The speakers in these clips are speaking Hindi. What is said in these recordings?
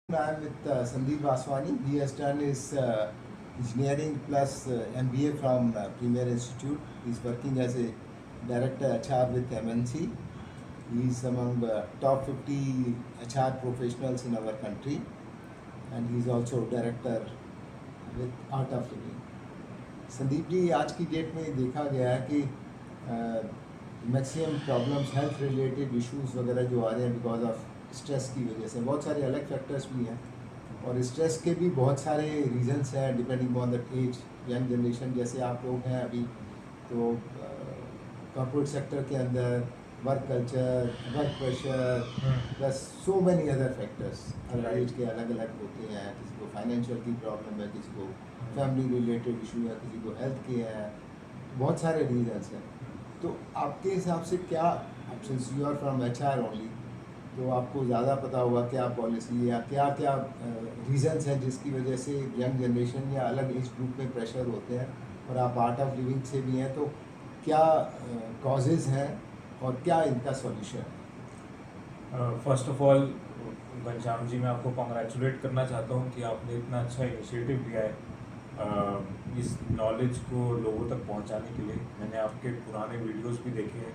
I'm with Sandeep Vaswani. He has done his engineering plus MBA from Premier Institute. He's working as a director HR with MNC. He's among the top 50 HR professionals in our country, and he's also director with Art of Living. Sandeep ji, आज की डेट में देखा गया है कि maximum problems health related issues वगैरह जो आ रहे हैं बिकॉज ऑफ स्ट्रेस की वजह से, बहुत सारे अलग फैक्टर्स भी हैं और स्ट्रेस के भी बहुत सारे रीजंस हैं depending on the age. Young generation जैसे आप लोग हैं अभी, तो कॉर्पोरेट सेक्टर के अंदर work culture, work pressure, plus so many other factors हर एज के अलग अलग होते हैं। किसी को फाइनेंशियल की प्रॉब्लम है, किसी को फैमिली रिलेटेड इशू है, किसी को हेल्थ के है, बहुत सारे रीजंस हैं। तो आपके हिसाब से क्या, since you are from HR only, तो आपको ज़्यादा पता होगा क्या पॉलिसी या क्या क्या रीजंस हैं जिसकी वजह से यंग जनरेशन या अलग एज ग्रुप में प्रेशर होते हैं, और आप आर्ट ऑफ लिविंग से भी हैं, तो क्या कॉजेज़ हैं और क्या इनका सॉल्यूशन है? First of all Ghanshyam ji, मैं आपको कॉन्ग्रेचुलेट करना चाहता हूँ कि आपने इतना अच्छा इनिशिएटिव लिया है इस नॉलेज को लोगों तक पहुँचाने के लिए। मैंने आपके पुराने वीडियोस भी देखे हैं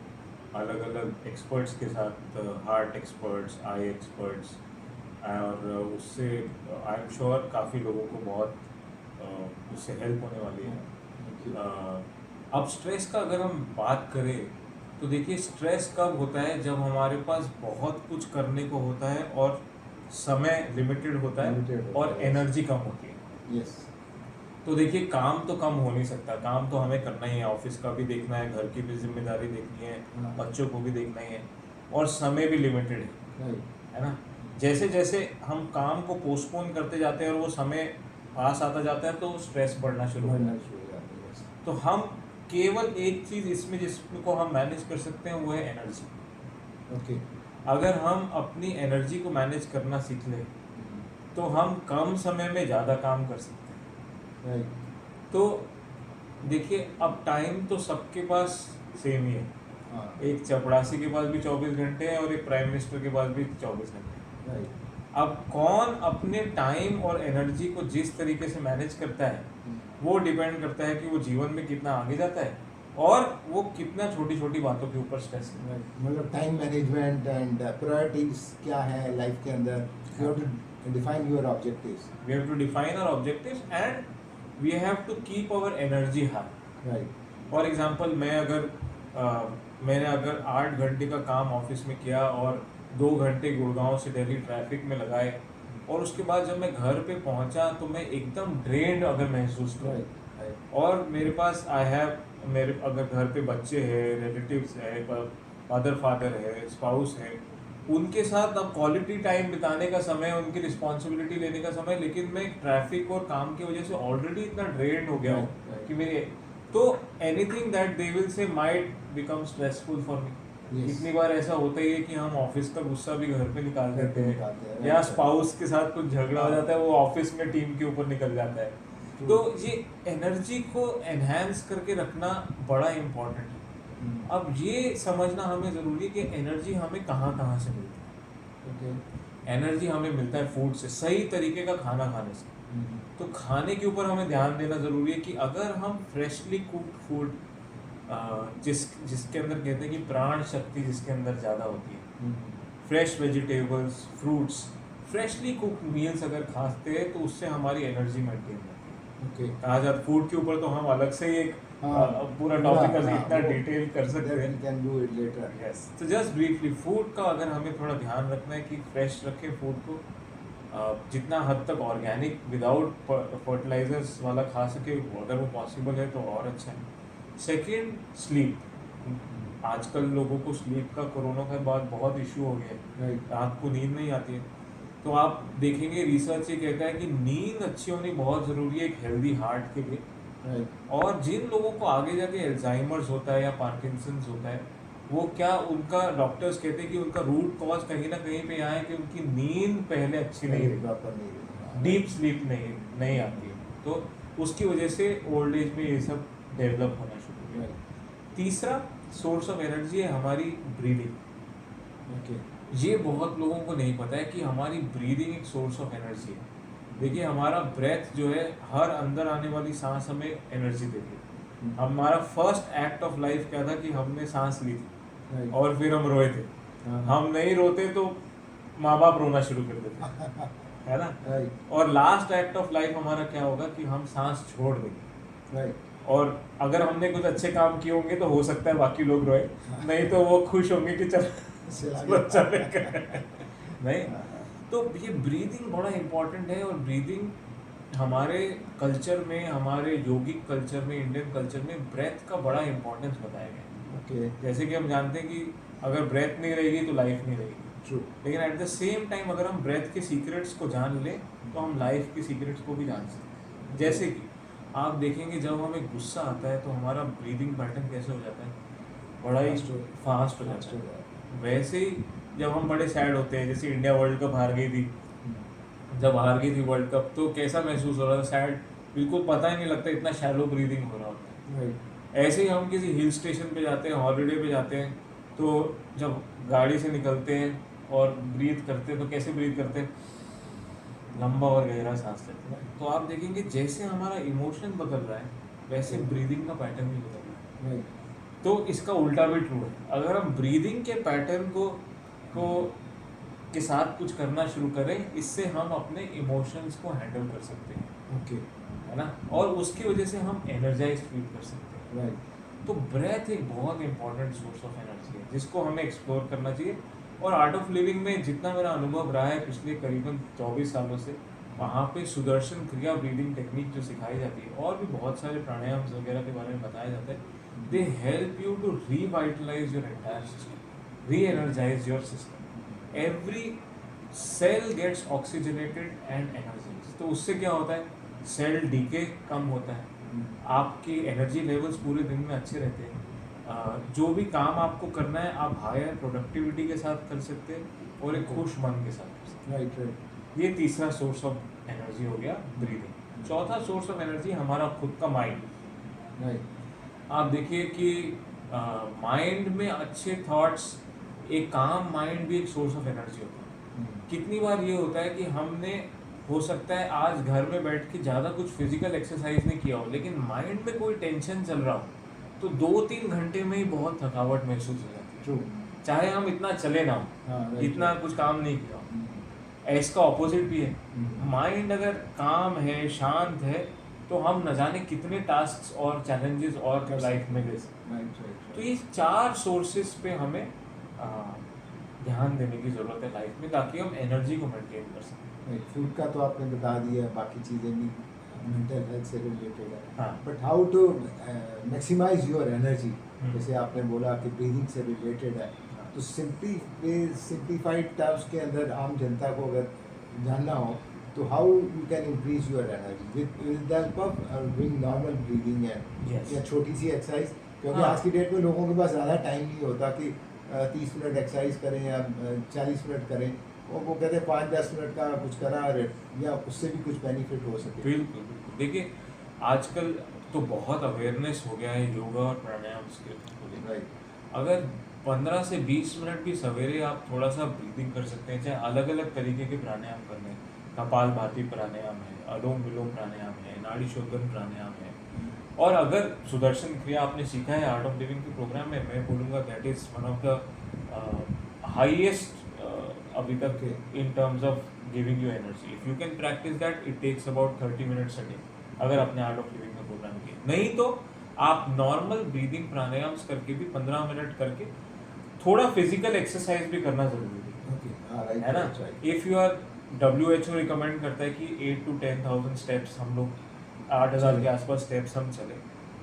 अलग अलग एक्सपर्ट्स के साथ, हार्ट एक्सपर्ट्स, आई एक्सपर्ट्स, और उससे आई एम श्योर काफ़ी लोगों को बहुत उससे हेल्प होने वाली है। अब स्ट्रेस का अगर हम बात करें तो देखिए, स्ट्रेस कब होता है? जब हमारे पास बहुत कुछ करने को होता है और समय लिमिटेड होता है और एनर्जी कम होती है। यस। तो देखिए, काम तो कम हो नहीं सकता, काम तो हमें करना ही है, ऑफिस का भी देखना है, घर की भी जिम्मेदारी देखनी है, बच्चों को भी देखना ही है, और समय भी लिमिटेड है ना। जैसे जैसे हम काम को पोस्टपोन करते जाते हैं और वो समय पास आता जाता है तो स्ट्रेस बढ़ना शुरू हो जाता है। तो हम केवल एक चीज़ इसमें जिसको हम मैनेज कर सकते हैं वो है एनर्जी। ओके। अगर हम अपनी एनर्जी को मैनेज करना सीख लें तो हम कम समय में ज़्यादा काम कर सकते हैं। राइट। तो देखिए, अब टाइम तो सबके पास सेम ही है। एक चपड़ासी के पास भी 24 घंटे हैं और एक प्राइम मिनिस्टर के पास भी 24 घंटे हैं। राइट। अब कौन अपने टाइम और एनर्जी को जिस तरीके से मैनेज करता है वो डिपेंड करता है कि वो जीवन में कितना आगे जाता है और वो कितना छोटी छोटी बातों के ऊपर स्ट्रेस करता है। मतलब टाइम मैनेजमेंट एंड प्रायोरिटीज क्या है लाइफ के अंदर। You have to define your objectives. We have to define our objectives and we have to keep our energy high. Right. For example, मैंने अगर 8 घंटे का काम ऑफिस में किया और 2 घंटे गुड़गांव से दिल्ली ट्रैफिक में लगाए, और उसके बाद जब मैं घर पे पहुंचा तो मैं एकदम ड्रेन्ड अगर महसूस करूँ, और मेरे पास मेरे अगर घर पे बच्चे हैं, रिलेटिव्स है, मदर फादर है, स्पाउस है, उनके साथ अब क्वालिटी टाइम बिताने का समय, उनकी रिस्पॉन्सिबिलिटी लेने का समय, लेकिन मैं ट्रैफिक और काम की वजह से ऑलरेडी इतना ड्रेन्ड हो गया हूँ कि मेरे, तो anything that they will say might become stressful for me. कितनी बार ऐसा होता ही है कि हम ऑफिस का गुस्सा भी घर पे निकाल देते हैं, या स्पाउस के साथ कुछ झगड़ा हो जाता है, वो ऑफिस में टीम के ऊपर निकल जाता है। तो ये एनर्जी को एनहांस करके रखना बड़ा इम्पोर्टेंट है। अब ये समझना हमें ज़रूरी है कि एनर्जी हमें कहाँ कहाँ से मिलती है। एनर्जी हमें मिलता है फूड से, सही तरीके का खाना खाने से। तो खाने के ऊपर हमें ध्यान देना ज़रूरी है कि अगर हम फ्रेशली कुक्ड फूड, जिसके अंदर कहते हैं कि प्राण शक्ति जिसके अंदर ज़्यादा होती है, fresh vegetables, fruits, freshly cooked meals अगर खाते हैं तो उससे हमारी एनर्जी मेंटेन रहती है। ओके। कहा जाए फूड के ऊपर तो हम अलग से ही एक पूरा टॉपिक इतना डिटेल कर सकते हैं। यस, तो जस्ट ब्रीफली, फूड का अगर हमें थोड़ा ध्यान रखना है कि फ्रेश रखें फूड को, जितना हद तक ऑर्गेनिक विदाउट फर्टिलाइजर्स वाला खा सके, अगर वो पॉसिबल है तो और अच्छा है। Second, sleep. आजकल लोगों को स्लीप का कोरोना के बाद बहुत इशू हो गया है, रात को नींद नहीं आती है। तो आप देखेंगे रिसर्च ये कहता है कि नींद अच्छी होनी बहुत ज़रूरी है एक हेल्दी हार्ट के लिए। और जिन लोगों को आगे जाके अल्जाइमर्स होता है या पार्किंसंस होता है, वो क्या, उनका डॉक्टर्स कहते हैं कि उनका रूट कॉज कहीं ना कहीं पे यहाँ है कि उनकी नींद पहले अच्छी नहीं रही, डीप स्लीप नहीं आती है, तो उसकी वजह से ओल्ड एज में ये सब डेवलप होना शुरू हुआ। तीसरा सोर्स ऑफ एनर्जी है हमारी ब्रीदिंग। ये बहुत लोगों को नहीं पता है कि हमारी ब्रीदिंग एक सोर्स ऑफ एनर्जी है। देखिए हमारा ब्रेथ जो है, हर अंदर आने वाली सांस हमें एनर्जी देती है। हमारा फर्स्ट एक्ट ऑफ लाइफ क्या था कि हमने सांस ली थी राइट। और फिर हम रोए थे। हाँ। हम नहीं रोते तो माँ बाप रोना शुरू कर देते, है ना। राइट। और लास्ट एक्ट ऑफ लाइफ हमारा क्या होगा कि हम सांस छोड़ देंगे। राइट। और अगर हमने कुछ अच्छे काम किए होंगे तो हो सकता है बाकी लोग रोए, नहीं तो वो खुश होंगे कि चल चलेगा। नहीं, हाँ, तो ये ब्रीदिंग बड़ा इम्पोर्टेंट है। और ब्रीदिंग हमारे कल्चर में, हमारे योगिक कल्चर में, इंडियन कल्चर में ब्रेथ का बड़ा इम्पोर्टेंस बताया गया है। ओके। जैसे कि हम जानते हैं कि अगर ब्रेथ नहीं रहेगी तो लाइफ नहीं रहेगी, ट्रू। लेकिन एट द सेम टाइम अगर हम ब्रेथ के सीक्रेट्स को जान लें तो हम लाइफ के सीक्रेट्स को भी जान सकते हैं। जैसे कि आप देखेंगे जब हमें गुस्सा आता है तो हमारा ब्रीदिंग पैटर्न कैसे हो जाता है, बड़ा ही फास्ट हो जाता है। वैसे ही जब हम बड़े सैड होते हैं, जैसे इंडिया वर्ल्ड कप हार गई थी, जब हार गई थी वर्ल्ड कप तो कैसा महसूस हो रहा था, सैड, बिल्कुल पता ही नहीं लगता, इतना शैलो ब्रीदिंग हो रहा होता है। राइट। ऐसे ही हम किसी हिल स्टेशन पे जाते हैं, हॉलीडे पे जाते हैं, तो जब गाड़ी से निकलते हैं और ब्रीथ करते हैं तो कैसे ब्रीथ करते हैं, लंबा और गहरा सांस लेते हैं। तो आप देखेंगे जैसे हमारा इमोशन बदल रहा है वैसे ब्रीदिंग का पैटर्न भी बदल रहा है। राइट। तो इसका उल्टा भी ट्रू है। अगर हम ब्रीदिंग के पैटर्न को के साथ कुछ करना शुरू करें, इससे हम अपने इमोशंस को हैंडल कर सकते हैं, ओके। है ना, और उसकी वजह से हम एनर्जाइज फील कर सकते हैं। राइट। तो ब्रेथ एक बहुत इंपॉर्टेंट सोर्स ऑफ एनर्जी है जिसको हमें एक्सप्लोर करना चाहिए। और आर्ट ऑफ लिविंग में जितना मेरा अनुभव रहा है पिछले करीबन 24 सालों से, वहाँ पे सुदर्शन क्रिया ब्रीदिंग टेक्निक जो सिखाई जाती है और भी बहुत सारे प्राणायाम वगैरह के बारे में बताया जाता है, they help you to revitalise your entire system, reenergise your system. Every cell gets oxygenated and energise. तो उससे क्या होता है, सेल डीके कम होता है, आपकी एनर्जी लेवल्स पूरे दिन में अच्छे रहते हैं। जो भी काम आपको करना है आप हायर प्रोडक्टिविटी के साथ कर सकते हैं और एक खुश मन के साथ कर सकते राइट। राइट। हैं। ये तीसरा सोर्स ऑफ एनर्जी हो गया ब्रीदिंग। चौथा सोर्स ऑफ एनर्जी हमारा खुद का माइंड। राइट। आप देखिए कि माइंड में अच्छे थॉट्स, एक काम माइंड भी एक सोर्स ऑफ एनर्जी होता है। कितनी बार ये होता है कि हमने, हो सकता है आज घर में बैठ के ज़्यादा कुछ फिजिकल एक्सरसाइज नहीं किया हो, लेकिन माइंड में कोई टेंशन चल रहा हो तो 2-3 घंटे में ही बहुत थकावट महसूस हो जाती है, ट्रू। चाहे हम इतना चले ना हो, हाँ, right, इतना right. कुछ काम नहीं किया हो। इसका ऑपोजिट भी है, माइंड अगर काम है, शांत है, तो हम न जाने कितने टास्क और चैलेंजेस और लाइफ में ले सकते हैं। राइट। राइट। तो ये 4 सोर्सेस पे हमें ध्यान देने की ज़रूरत है लाइफ में, ताकि हम एनर्जी को मेंटेन कर सकें। राइट। फूड का तो आपने बता दिया, बाकी चीज़ें भी मेंटल हेल्थ से रिलेटेड है। हाँ। But how to maximise your energy, hmm. जैसे आपने बोला कि ब्रीदिंग से रिलेटेड है, तो सिंप्लीफाइड टर्म्स के अंदर आम जनता को अगर जानना हो तो how you can increase your energy with the help of doing normal breathing है Yes. या छोटी सी एक्सरसाइज, क्योंकि हाँ। आज की डेट में लोगों के पास ज़्यादा टाइम नहीं होता कि 30 मिनट एक्सरसाइज करें या 40 मिनट करें, और वो कहते हैं 5-10 मिनट का कुछ करा या उससे भी कुछ बेनिफिट हो सके। बिल्कुल बिल्कुल। देखिए आजकल तो बहुत अवेयरनेस हो गया है योगा और प्राणायाम के लिए। राइट। अगर 15 से 20 मिनट भी सवेरे आप थोड़ा सा ब्रीदिंग कर सकते हैं, चाहे अलग अलग तरीके के प्राणायाम कर लें, कपाल भाती प्राणायाम है, अनुलोम विलोम प्राणायाम है, नाड़ी शोधन प्राणायाम है, और अगर सुदर्शन क्रिया आपने सीखा है आर्ट ऑफ लिविंग के प्रोग्राम में, मैं बोलूँगा that is one of the highest अभी तक in terms of giving you energy. If you can practice that it takes about 30 minutes a day, अगर आपने आर्ट ऑफ लिविंग का प्रोग्राम किया। नहीं तो आप नॉर्मल ब्रीदिंग प्राणायाम्स करके भी 15 मिनट करके थोड़ा फिजिकल एक्सरसाइज भी करना जरूरी है, ओके। है ना। If you are, WHO recommend करता है कि 8 to 10,000 स्टेप्स हम लोग, 8,000 के आसपास स्टेप्स हम चले।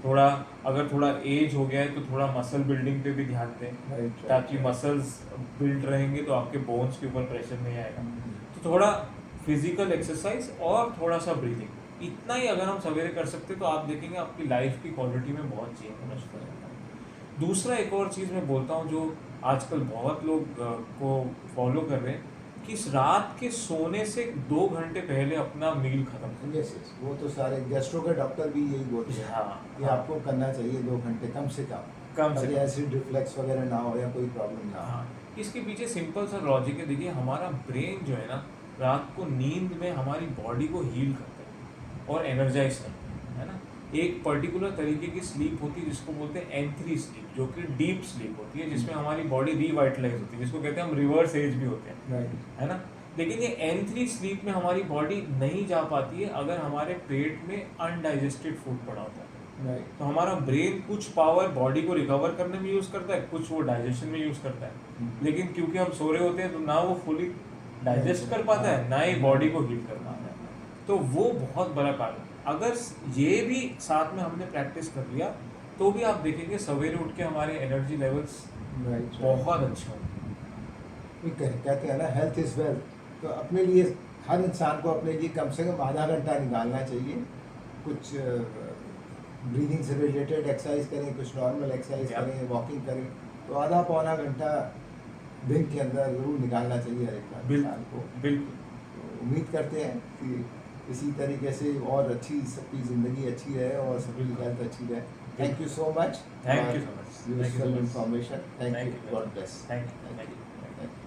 थोड़ा अगर थोड़ा एज हो गया है तो थोड़ा मसल बिल्डिंग पे भी ध्यान दें, ताकि मसल्स बिल्ड रहेंगे तो आपके बोन्स के ऊपर प्रेशर नहीं आएगा। तो थोड़ा फिजिकल एक्सरसाइज और थोड़ा सा ब्रीदिंग, इतना ही अगर हम सवेरे कर सकते तो आप देखेंगे आपकी लाइफ की क्वालिटी में बहुत चेंज होना शुरू हो जाता है। दूसरा एक और चीज़ मैं बोलता हूँ जो आजकल बहुत लोग को फॉलो कर रहे हैं, कि इस रात के सोने से 2 घंटे पहले अपना मील खत्म करें। यस, वो तो सारे गैस्ट्रो के डॉक्टर भी यही बोलते हैं हाँ, कि आपको करना चाहिए 2 घंटे कम से कम कम से ताकि कम। एसिड रिफ्लेक्स वगैरह ना हो या कोई प्रॉब्लम ना हो। हाँ, इसके पीछे सिंपल सा लॉजिक है। देखिए हमारा ब्रेन जो है ना, रात को नींद में हमारी बॉडी को हील करता है और एनर्जाइज करता है ना। एक पर्टिकुलर तरीके की स्लीप होती है जिसको बोलते हैं N3 स्लीप, जो कि डीप स्लीप होती है, जिसमें हमारी बॉडी रिवाइटलाइज होती है, जिसको कहते हैं हम रिवर्स एज भी होते हैं, राइट। है ना। लेकिन ये N3 स्लीप में हमारी बॉडी नहीं जा पाती है अगर हमारे पेट में अनडाइजेस्टेड फूड पड़ा होता है। राइट। तो हमारा ब्रेन कुछ पावर बॉडी को रिकवर करने में यूज़ करता है, कुछ वो डाइजेशन में यूज़ करता है। लेकिन क्योंकि हम सो रहे होते हैं तो ना वो फुली डाइजेस्ट कर पाता है, ना ही बॉडी को हील कर पाता है। तो वो बहुत बड़ा कारण है। अगर ये भी साथ में हमने प्रैक्टिस कर लिया तो भी आप देखेंगे सवेरे उठ के हमारे एनर्जी लेवल्स राइट। बहुत अच्छे होंगे। कहते हैं ना, हेल्थ इज़ वेल्थ। तो अपने लिए हर इंसान को अपने लिए कम से कम आधा घंटा निकालना चाहिए। कुछ ब्रीदिंग से रिलेटेड एक्सरसाइज करें, कुछ नॉर्मल एक्सरसाइज Yeah. करें, वॉकिंग करें, तो आधा पौना घंटा दिन के अंदर ज़रूर निकालना चाहिए हर एक इंसान को। बिल्कुल। तो उम्मीद करते हैं कि इसी तरीके से और अच्छी सबकी ज़िंदगी अच्छी रहे और सबकी हेल्थ अच्छी रहे। Thank you so much. Thank you so much. Thank you so useful much. Information. Thank Thank you. you. God bless. Thank you. Thank you.